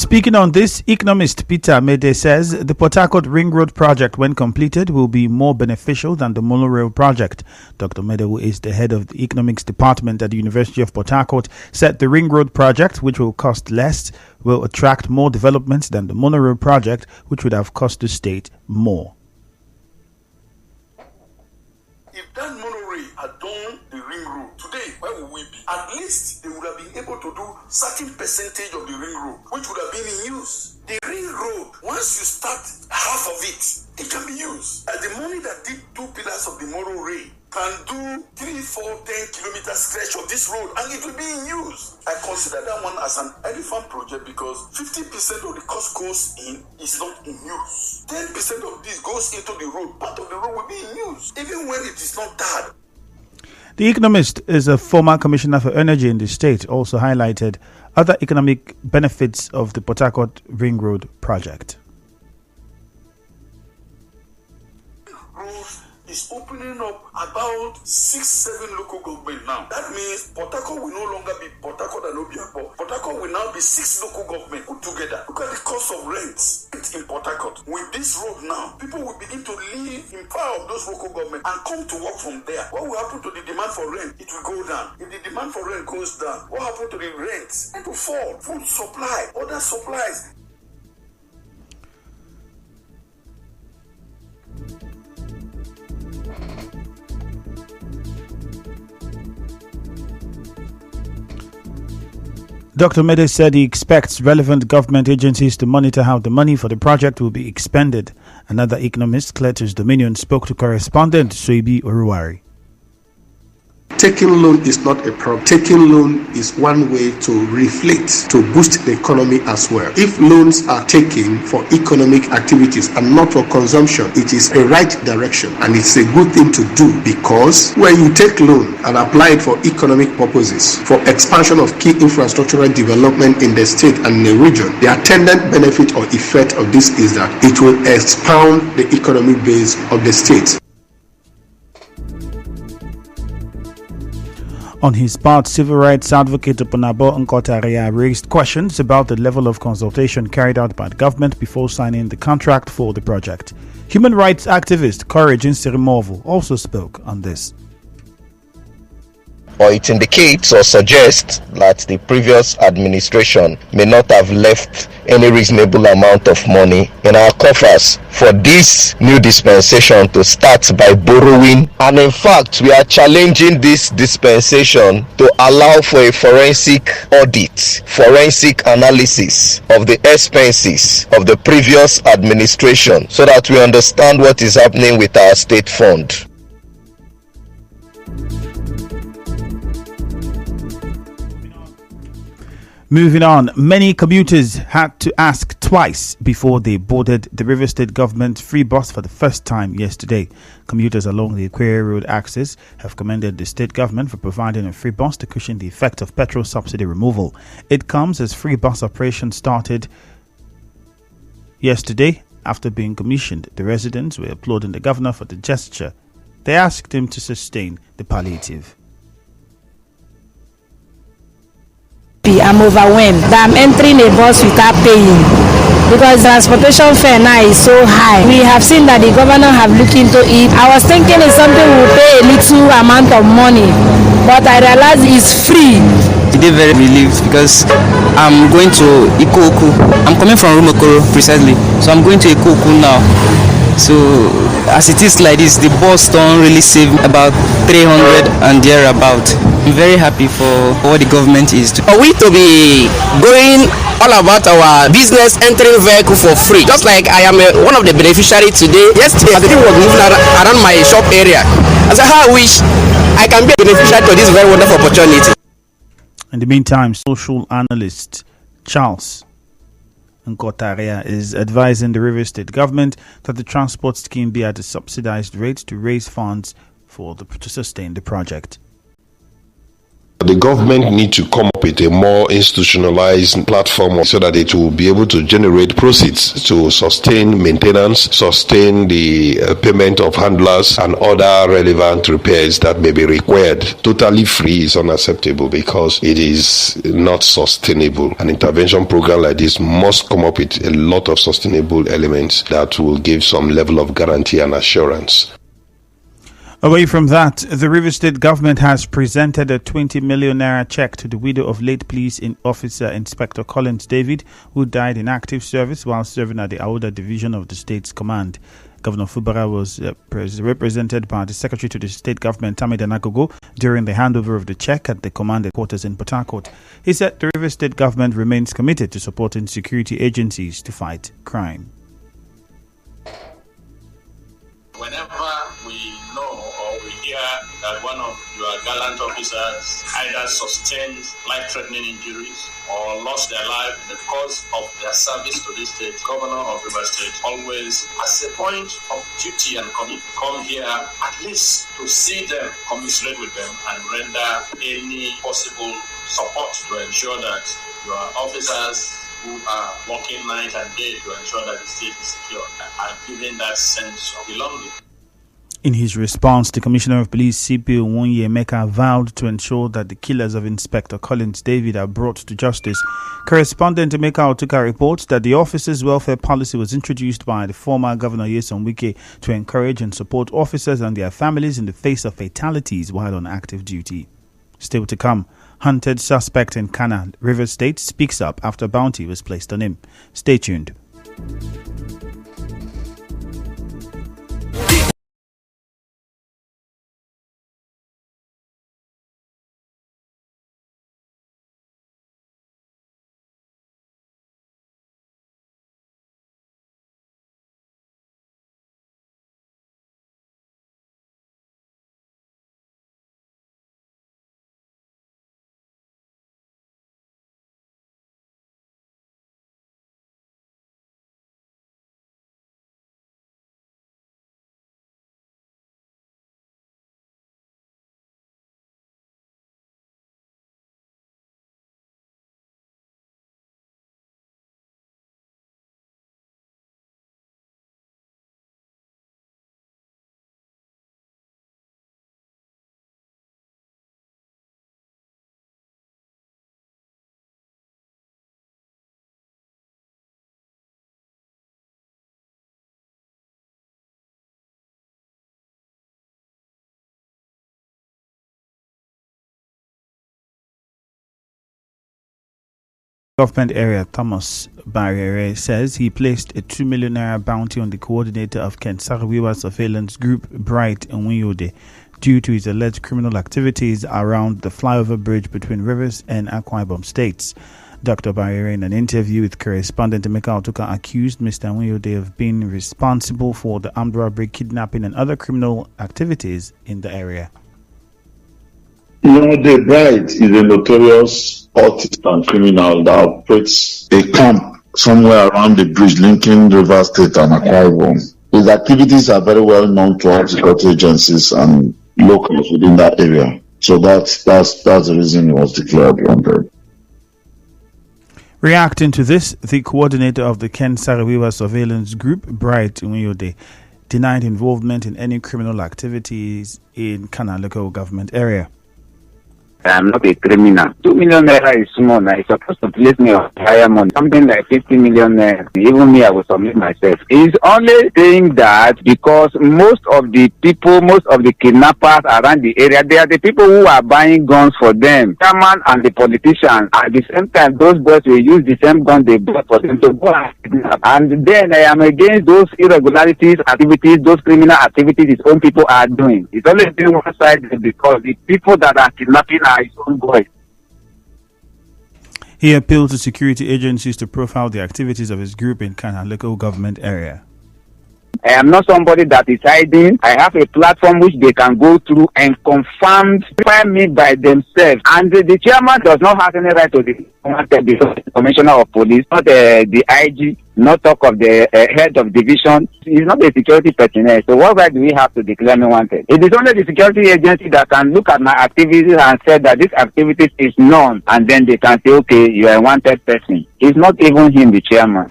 Speaking on this, economist Peter Mede says the Port Harcourt Ring Road project, when completed, will be more beneficial than the monorail project. Dr. Mede, who is the head of the economics department at the University of Port Harcourt, said the Ring Road project, which will cost less, will attract more development than the monorail project, which would have cost the state more. If that monorail had done the ring road, today, where would we be? At least they would have been able to do certain percentage of the ring road, which would have been in use. The ring road, once you start half of it, it can be used. And the money that did 2 pillars of the monorail can do 3, 4, 10-kilometer stretch of this road, and it will be in use. I consider that one as an elephant project because 50% of the cost goes in, is not in use. 10% of this goes into the road. Part of the road will be in use, even when it is not tarred. The economist is a former commissioner for energy in the state, also highlighted other economic benefits of the Port Harcourt Ring Road project. Is opening up about 6-7 local government now. That means Port Harcourt will no longer be Port Harcourt and Obiakpor. Port Harcourt will now be 6 local government put together. Look at the cost of rent in Port Harcourt. With this road now, people will begin to live in power of those local government and come to work from there. What will happen to the demand for rent? It will go down. If the demand for rent goes down, what happens to the rent? It will fall. Food supply, other supplies. Dr. Mede said he expects relevant government agencies to monitor how the money for the project will be expended. Another economist, Cletus Dominion, spoke to correspondent Soibi Oruwari. Taking loan is not a problem. Taking loan is one way to reflate, to boost the economy as well. If loans are taken for economic activities and not for consumption, it is a right direction and it's a good thing to do, because when you take loan and apply it for economic purposes, for expansion of key infrastructural development in the state and in the region, the attendant benefit or effect of this is that it will expand the economic base of the state. On his part, civil rights advocate Opunabo Nkotaria raised questions about the level of consultation carried out by the government before signing the contract for the project. Human rights activist Courage Nsirimovu also spoke on this. Or it indicates or suggests that the previous administration may not have left any reasonable amount of money in our coffers for this new dispensation to start by borrowing. And in fact, we are challenging this dispensation to allow for a forensic audit, forensic analysis of the expenses of the previous administration, so that we understand what is happening with our state fund. Moving on, many commuters had to ask twice before they boarded the River State government free bus for the first time yesterday. Commuters along the Aquaria Road axis have commended the state government for providing a free bus to cushion the effect of petrol subsidy removal. It comes as free bus operation started yesterday after being commissioned. The residents were applauding the governor for the gesture. They asked him to sustain the palliative. I'm overwhelmed that I'm entering a bus without paying because transportation fare now is so high. We have seen that the governor have looked into it. I was thinking it's something we'll pay a little amount of money, but I realized it's free. Today very relieved because I'm going to Ikoku. I'm coming from Rumokoro precisely, so I'm going to Ikoku now. So as it is like this, the bus don't really save about 300 and thereabout. I'm very happy for what the government is doing. Are we to be going all about our business entering vehicle for free? Just like I am one of the beneficiaries today. Yesterday, the thing was moving around my shop area. I said, how I wish I can be a beneficiary to this very wonderful opportunity. In the meantime, social analyst Charles Nkotaria is advising the River State government that the transport scheme be at a subsidized rate to raise funds to sustain the project. The the government need to come up with a more institutionalized platform so that it will be able to generate proceeds to sustain maintenance, sustain the payment of handlers and other relevant repairs that may be required. Totally free is unacceptable because it is not sustainable. An intervention program like this must come up with a lot of sustainable elements that will give some level of guarantee and assurance. Away from that, the Rivers State government has presented a 20 million naira check to the widow of late police officer Inspector Collins David, who died in active service while serving at the Aouda division of the state's command. Governor Fubara was represented by the Secretary to the State Government, Tamida Nagogo, during the handover of the check at the command headquarters in Port Harcourt. He said the Rivers State government remains committed to supporting security agencies to fight crime. Whenever we know or we hear that one of your gallant officers either sustained life-threatening injuries or lost their life in the course of their service to this state, Governor of Rivers State always, as a point of duty and commitment, come here at least to see them, commiserate with them, and render any possible support to ensure that your officers who are working night and day to ensure that the state is secure are given that sense of belonging. In his response, the Commissioner of Police, CP Onye Emeka, vowed to ensure that the killers of Inspector Collins David are brought to justice. Correspondent Emeka Otuka reports that the officers' welfare policy was introduced by the former Governor Nyesom Wike to encourage and support officers and their families in the face of fatalities while on active duty. Still to come, hunted suspect in Kana, Rivers State, speaks up after bounty was placed on him. Stay tuned. Government area Thomas Barriere says he placed a 2 million naira bounty on the coordinator of Ken Sarawiwa surveillance group, Bright Nwiyode, due to his alleged criminal activities around the flyover bridge between Rivers and Akwa Ibom states. Dr. Barriere, in an interview with correspondent Emeka Otuka, accused Mr. Nwiyode of being responsible for the armed robbery, kidnapping, and other criminal activities in the area. You know, the Bright is a notorious artist and criminal that operates a camp somewhere around the bridge linking Rivers State and Akwa Ibom. His activities are very well known to all security agencies and locals within that area. So that's the reason he was declared wanted. Reacting to this, the coordinator of the Ken Sarawiwa surveillance group, Bright Nwiyode, denied involvement in any criminal activities in Kana local government area. I'm not a criminal. 2 million naira is small. Now it's supposed to place me on higher money. Something like 50 million naira. Even me, I will submit myself. He's only saying that because most of the people, most of the kidnappers around the area, they are the people who are buying guns for them. Chairman and the politicians. At the same time, those boys will use the same gun they bought for them to go and kidnap. And then I am against those irregularities, activities, those criminal activities his own people are doing. It's only doing one side because the people that are kidnapping are his own boys. He appealed to security agencies to profile the activities of his group in Kana local government area. I am not somebody that is hiding. I have a platform which they can go through and confirm me by themselves. And the chairman does not have any right to the commissioner of police, not the IG, not talk of the head of division. He's not a security personnel. So what right do we have to declare me wanted? It is only the security agency that can look at my activities and say that this activity is known, and then they can say, okay, you are a wanted person. It's not even him, the chairman.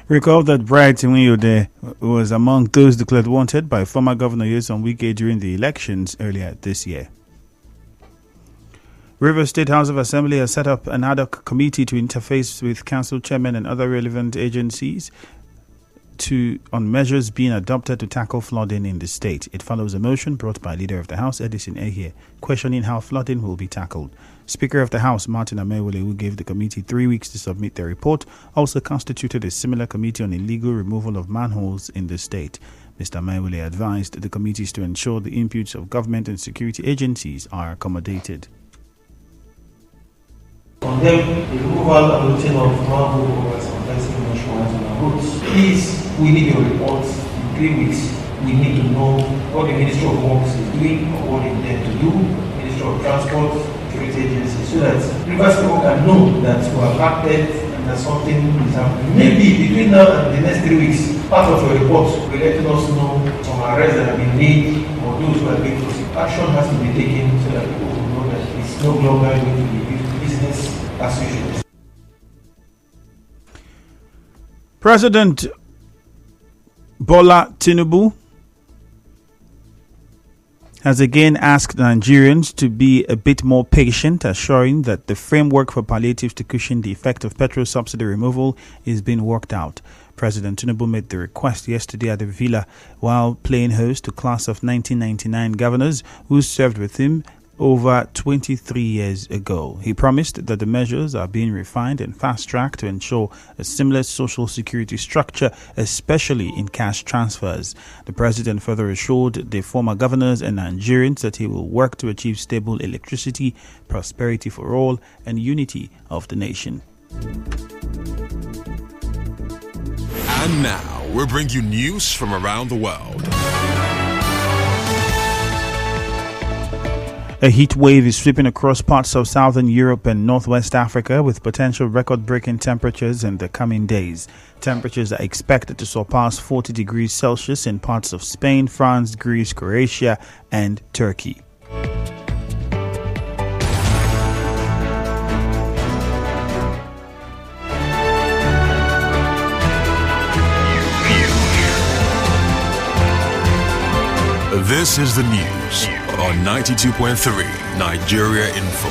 Recall that Bright Nwiyode was among those declared wanted by former Governor Nyesom Wike during the elections earlier this year. Rivers State House of Assembly has set up an ad hoc committee to interface with council chairmen and other relevant agencies on measures being adopted to tackle flooding in the state. It follows a motion brought by Leader of the House, Edison Ehie, questioning how flooding will be tackled. Speaker of the House, Martin Amewule, who gave the committee 3 weeks to submit their report, also constituted a similar committee on illegal removal of manholes in the state. Mr. Amewule advised the committees to ensure the inputs of government and security agencies are accommodated. Condemn the removal and looting of manhole covers and fencing insurance on our roads. Please, we need your reports in 3 weeks. We need to know what the Ministry of Works is doing or what they intend to do, Ministry of Transport, security agencies, so that Rivers people can know that we have acted and that something is happening. Maybe between now and the next 3 weeks, part of your report will let us know some arrests that have been made or those who are being prosecuted. Action has to be taken so that people will know that it's no longer going to be business as usual. President Bola Tinubu has again asked Nigerians to be a bit more patient, assuring that the framework for palliatives to cushion the effect of petrol subsidy removal is being worked out. President Tinubu made the request yesterday at the Villa while playing host to class of 1999 governors who served with him over 23 years ago. He promised that the measures are being refined and fast-tracked to ensure a seamless social security structure, especially in cash transfers. The president further assured the former governors and Nigerians that he will work to achieve stable electricity, prosperity for all, and unity of the nation. And now, we'll bring you news from around the world. A heat wave is sweeping across parts of southern Europe and northwest Africa with potential record-breaking temperatures in the coming days. Temperatures are expected to surpass 40 degrees Celsius in parts of Spain, France, Greece, Croatia, and Turkey. This is the news on 92.3 Nigeria Info.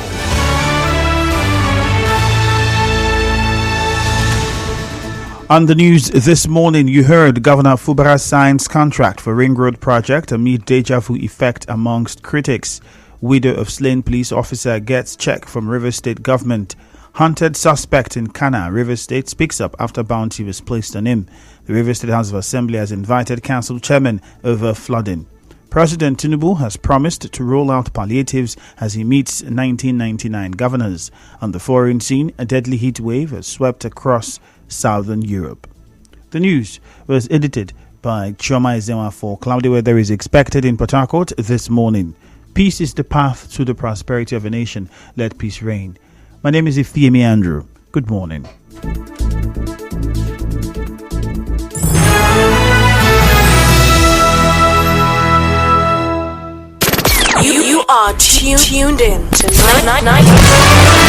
On the news this morning, you heard Governor Fubara signs contract for Ring Road project amid deja vu effect amongst critics. Widow of slain police officer gets check from Rivers State government. Hunted suspect in Kana, Rivers State, speaks up after bounty was placed on him. The Rivers State House of Assembly has invited council chairman over flooding. President Tinubu has promised to roll out palliatives as he meets 1999 governors. On the foreign scene, a deadly heat wave has swept across southern Europe. The news was edited by Chioma Ezenwa. Cloudy weather is expected in Port Harcourt this morning. Peace is the path to the prosperity of a nation. Let peace reign. My name is Ifeemi Andrew. Good morning. You are tuned in to 99.